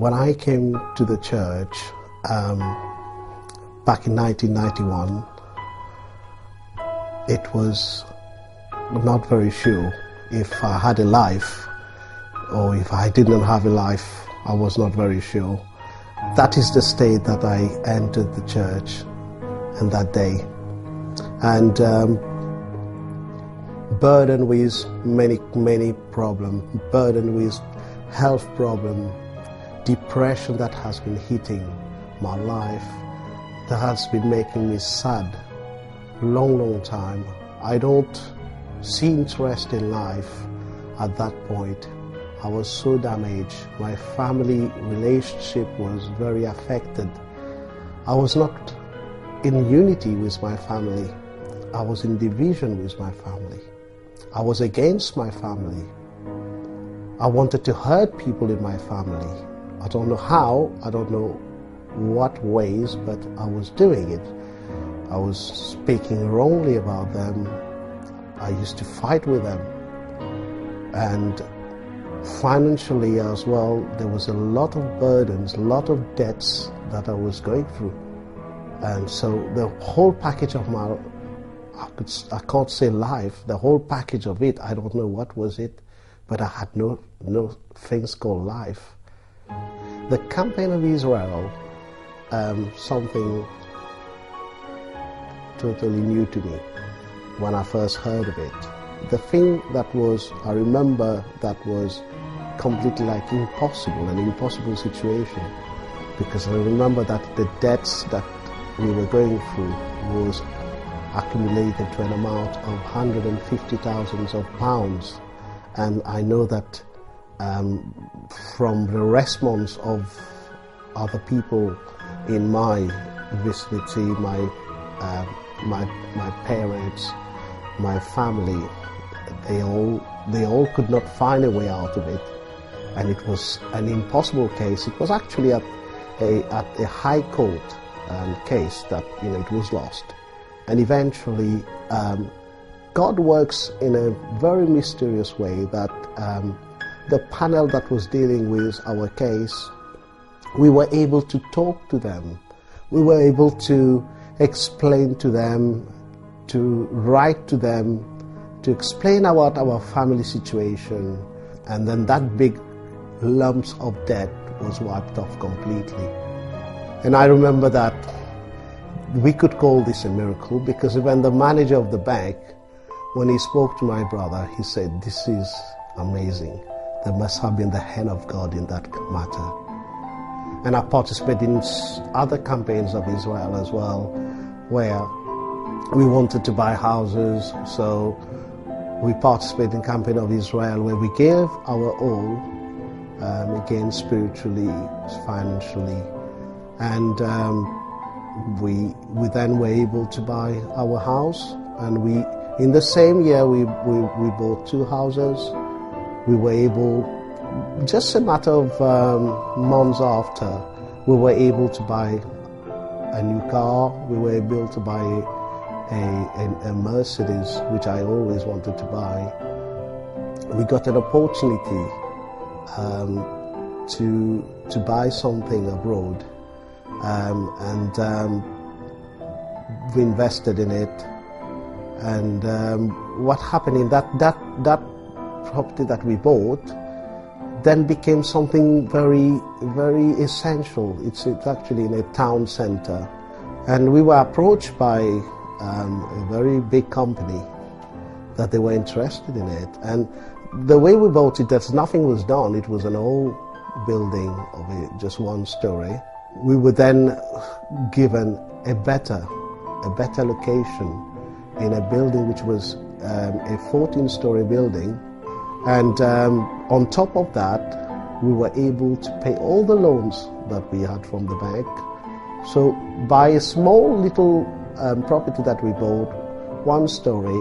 When I came to the church back in 1991, it was not very sure if I had a life or if I didn't have a life. I was not very sure. That is the state that I entered the church on that day. And burdened with many problems, burdened with health problems, depression that has been hitting my life, that has been making me sad long time. I don't see interest in life at that point. I was so damaged. My family relationship was very affected. I was not in unity with my family. I was in division with my family. I was against my family. I wanted to hurt people in my family. I don't know how, I don't know what ways, but I was doing it. I was speaking wrongly about them. I used to fight with them. And financially as well, there was a lot of burdens, a lot of debts that I was going through. And so the whole package of my, I can't say life, the whole package of it, I don't know what was it, but I had no things called life. The campaign of Israel, something totally new to me when I first heard of it. The thing that was, I remember that was completely like impossible, an impossible situation, because I remember that the debts that we were going through was accumulated to an amount of £150,000, and I know that from the response of other people in my vicinity, my parents, my family, they all could not find a way out of it, and it was an impossible case. It was actually at a high court case that it was lost, and eventually God works in a very mysterious way that the panel that was dealing with our case, we were able to talk to them, we were able to explain to them, to write to them, to explain about our family situation, and then that big lumps of debt was wiped off completely. And I remember that we could call this a miracle, because even the manager of the bank, when he spoke to my brother, he said, "This is amazing. There must have been the hand of God in that matter." And I participated in other campaigns of Israel as well, where we wanted to buy houses, so we participated in campaign of Israel where we gave our all, again spiritually, financially, and we then were able to buy our house, and in the same year we bought 2 houses. We were able, just a matter of months after, we were able to buy a new car. We were able to buy a Mercedes, which I always wanted to buy. We got an opportunity to buy something abroad, and we invested in it. And what happened in that property that we bought then became something very, very essential. It's actually in a town center, and we were approached by a very big company that they were interested in it. And the way we bought it, nothing was done. It was an old building of just 1 story. We were then given a better location in a building which was a 14-story building. And on top of that, we were able to pay all the loans that we had from the bank. So by a small little property that we bought, 1 story,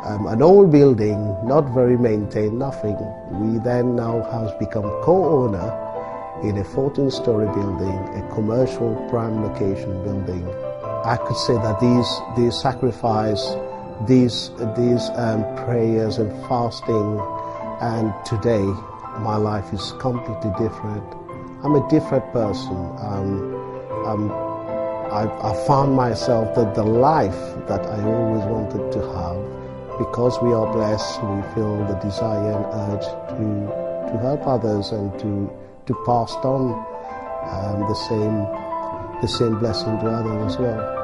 an old building, not very maintained, nothing, we then now has become co-owner in a 14-story building, a commercial prime location building. I could say that these sacrifice, these prayers and fasting, and today my life is completely different. I'm a different person. I found myself that the life that I always wanted to have, because we are blessed, we feel the desire and urge to help others and to pass on the same blessing to others as well.